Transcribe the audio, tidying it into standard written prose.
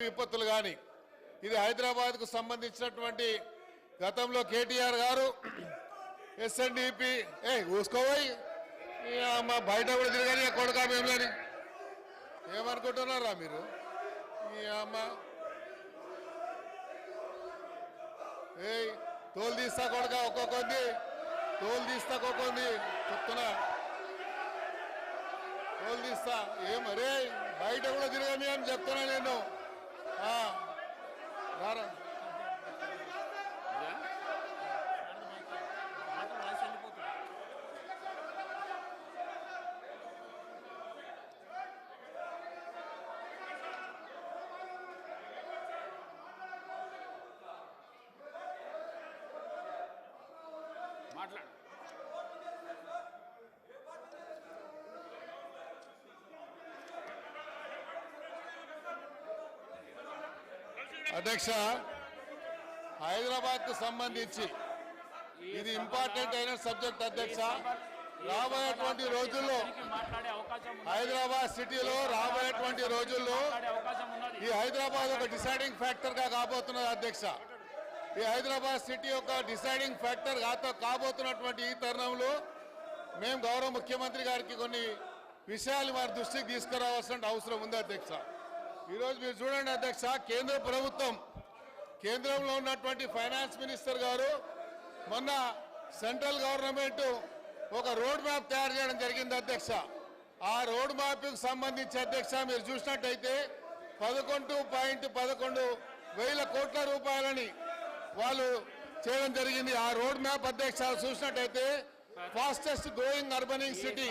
విపత్తులు కానీ ఇది హైదరాబాద్కు సంబంధించినటువంటి గతంలో కేటీఆర్ గారు ఎస్ఎన్డిపి ఊసుకోపోయి మా బయట కూడా తిరగని కొడుకా మేములని ఏమనుకుంటున్నారా మీరు ఈ అమ్మ తోలు తీస్తా కొడుక ఒక్కొక్కంది తోలు తీస్తా ఒక్కొక్కంది చెప్తున్నా తోలు తీస్తా ఏమరే బయట కూడా తిరగని అని చెప్తున్నా నేను రారా అధ్యక్ష హైదరాబాద్ కు సంబంధించి ఇది ఇంపార్టెంట్ అయిన సబ్జెక్ట్ అధ్యక్ష రాబోయేటువంటి రోజుల్లో హైదరాబాద్ సిటీలో రాబోయేటువంటి రోజుల్లో ఈ హైదరాబాద్ ఒక డిసైడింగ్ ఫ్యాక్టర్ గా కాబోతున్నది అధ్యక్ష ఈ హైదరాబాద్ సిటీ ఒక డిసైడింగ్ ఫ్యాక్టర్ కాబోతున్నటువంటి ఈ తరుణంలో మేము గౌరవ ముఖ్యమంత్రి గారికి కొన్ని విషయాలు వారి దృష్టికి తీసుకురావాల్సిన అవసరం ఉంది అధ్యక్ష ఈరోజు మీరు చూడండి అధ్యక్ష కేంద్ర ప్రభుత్వం కేంద్రంలో ఉన్నటువంటి ఫైనాన్స్ మినిస్టర్ గారు మొన్న సెంట్రల్ గవర్నమెంట్ ఒక రోడ్ మ్యాప్ తయారు చేయడం జరిగింది అధ్యక్ష ఆ రోడ్ మ్యాప్కి సంబంధించి అధ్యక్ష మీరు చూసినట్టయితే 11.11 కోట్ల రూపాయలని వాళ్ళు చేయడం జరిగింది ఆ రోడ్ మ్యాప్ అధ్యక్ష చూసినట్టయితే ఫాస్టెస్ట్ గ్రోయింగ్ అర్బనింగ్ సిటీ